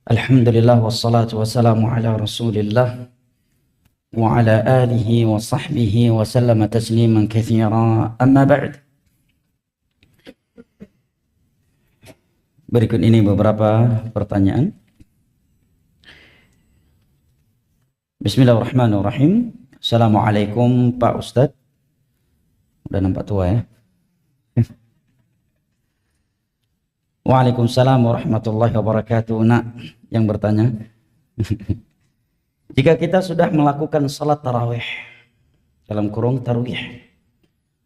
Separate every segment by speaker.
Speaker 1: Alhamdulillah wassalatu wassalamu ala rasulillah wa ala alihi wa sahbihi wa sallama tasliman katsira, amma ba'd. Berikut ini beberapa pertanyaan. Bismillahirrahmanirrahim. Assalamualaikum Pak Ustadz. Udah nampak tua ya. Waalaikumsalam warahmatullahi wabarakatuh. Nak yang bertanya, jika kita sudah melakukan salat tarawih dalam kurung tarawih,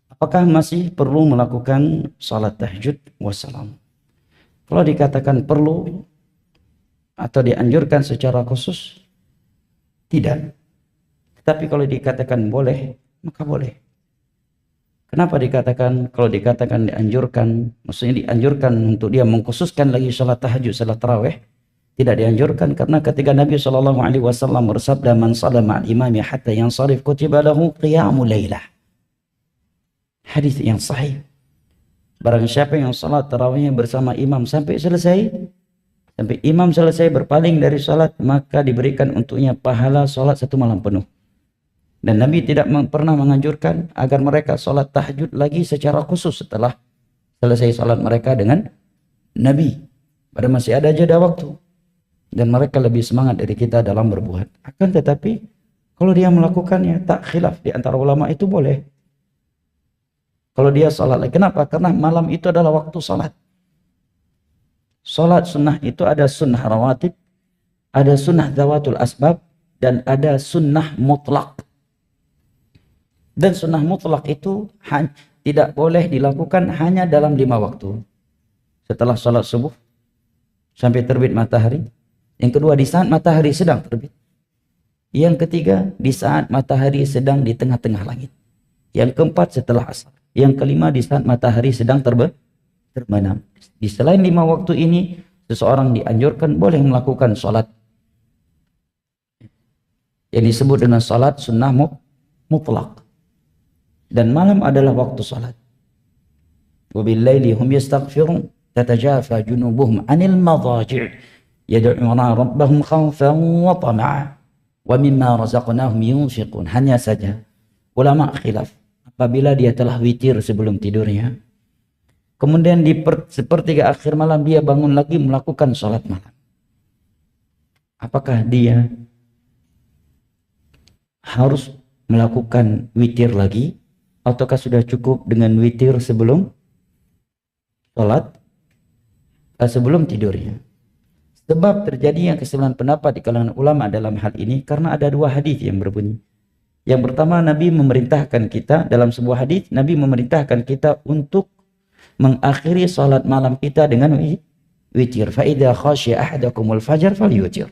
Speaker 1: apakah masih perlu melakukan salat tahajud wassalam? Kalau dikatakan perlu atau dianjurkan secara khusus, tidak. Tapi kalau dikatakan boleh, maka boleh. Kenapa dikatakan, kalau dikatakan dianjurkan, maksudnya dianjurkan untuk dia mengkhususkan lagi salat tahajud, salat tarawih, tidak dianjurkan karena ketika Nabi SAW bersabda, man shalla ma'al imami hatta yansarif kutiba lahu qiyamul lailah. Hadis yang sahih. Barang siapa yang salat tarawihnya bersama imam sampai selesai, sampai imam selesai berpaling dari salat, maka diberikan untuknya pahala salat satu malam penuh. Dan Nabi tidak pernah menganjurkan agar mereka sholat tahajud lagi secara khusus setelah selesai sholat mereka dengan Nabi. Pada masih ada jeda waktu. Dan mereka lebih semangat dari kita dalam berbuat. Akan tetapi, kalau dia melakukannya, tak khilaf di antara ulama itu boleh. Kalau dia sholat lagi. Kenapa? Karena malam itu adalah waktu sholat. Sholat sunnah itu ada sunnah rawatib, ada sunnah zawatul asbab, dan ada sunnah mutlak. Dan sunnah mutlak itu tidak boleh dilakukan hanya dalam 5 waktu. Setelah sholat subuh sampai terbit matahari. Yang kedua, di saat matahari sedang terbit. Yang ketiga, di saat matahari sedang di tengah-tengah langit. Yang keempat, setelah asar. Yang kelima, di saat matahari sedang terbenam. Di selain 5 waktu ini, seseorang dianjurkan boleh melakukan sholat yang disebut dengan sholat sunnah mutlak. Dan malam adalah waktu salat. Wabillaili hum yastaghfirun tatajafa junubuhum 'anil madaji' yad'una rabbahum khawfan wa tama'a wa mimma razaqnahum yunfiqun. Hanya saja ulama khilaf apabila dia telah witir sebelum tidurnya, kemudian di sepertiga akhir malam dia bangun lagi melakukan salat malam, apakah dia harus melakukan witir lagi ataukah sudah cukup dengan witir sebelum sholat, sebelum tidurnya? Sebab terjadinya keseluruhan pendapat di kalangan ulama dalam hal ini karena ada 2 hadis yang berbunyi. Yang pertama, Nabi memerintahkan kita, dalam sebuah hadis Nabi memerintahkan kita untuk mengakhiri sholat malam kita dengan witir. Fa idza khashiya ahadakumul fajar falyutir.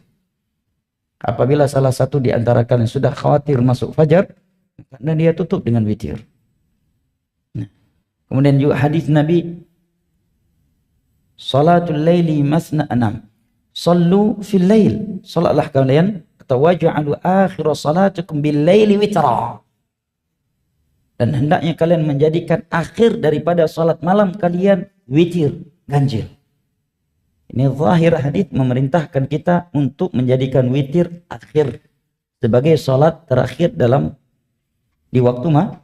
Speaker 1: Apabila salah satu di antara kalian sudah khawatir masuk fajar, karena dia tutup dengan witir. Kemudian juga hadis Nabi, salatul laili masna anam, sallu fil lail, salatlah kalian, atau waj'alu akhir salatukum bil laili witra, dan hendaknya kalian menjadikan akhir daripada salat malam kalian witir, ganjil. Ini zahir hadis memerintahkan kita untuk menjadikan witir akhir sebagai salat terakhir di waktu malam.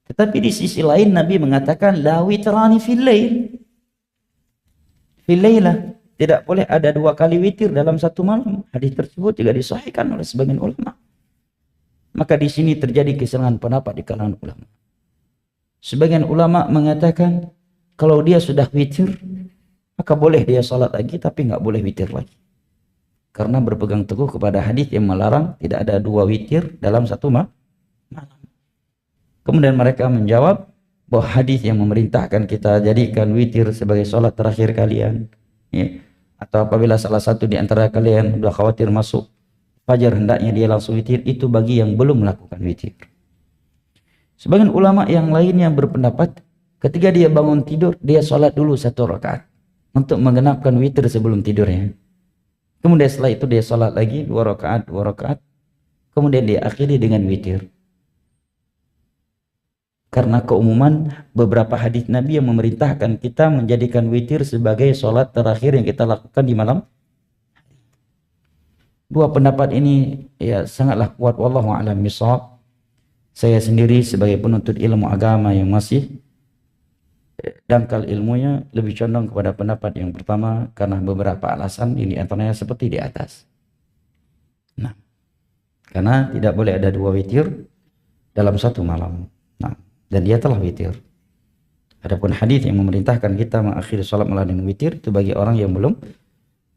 Speaker 1: Tetapi di sisi lain Nabi mengatakan la witrani fil lail. Fil lailah, tidak boleh ada 2 kali witir dalam satu malam. Hadis tersebut juga disahihkan oleh sebagian ulama. Maka di sini terjadi keseluruhan pendapat di kalangan ulama. Sebagian ulama mengatakan kalau dia sudah witir, maka boleh dia salat lagi, tapi nggak boleh witir lagi. Karena berpegang teguh kepada hadis yang melarang tidak ada 2 witir dalam satu malam. Kemudian mereka menjawab bahwa hadis yang memerintahkan kita jadikan witir sebagai sholat terakhir kalian, ya, atau apabila salah satu di antara kalian sudah khawatir masuk fajar hendaknya dia langsung witir, itu bagi yang belum melakukan witir. Sebagian ulama yang lainnya berpendapat ketika dia bangun tidur dia sholat dulu 1 rakaat untuk menggenapkan witir sebelum tidurnya. Kemudian setelah itu dia sholat lagi 2 rakaat, kemudian dia akhiri dengan witir. karena keumuman beberapa hadis Nabi yang memerintahkan kita menjadikan witir sebagai sholat terakhir yang kita lakukan di malam. Dua pendapat ini ya sangatlah kuat, wallahu a'lam bishawab. Saya sendiri sebagai penuntut ilmu agama yang masih dangkal ilmunya lebih condong kepada pendapat yang pertama karena beberapa alasan, ini antaranya seperti di atas. Nah, karena tidak boleh ada dua witir dalam satu malam. Nah, dan dia telah witir. Adapun hadis yang memerintahkan kita mengakhiri salat malam dengan witir itu bagi orang yang belum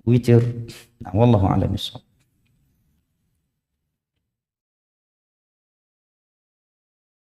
Speaker 1: witir. Nah, wallahu a'lam bishawab.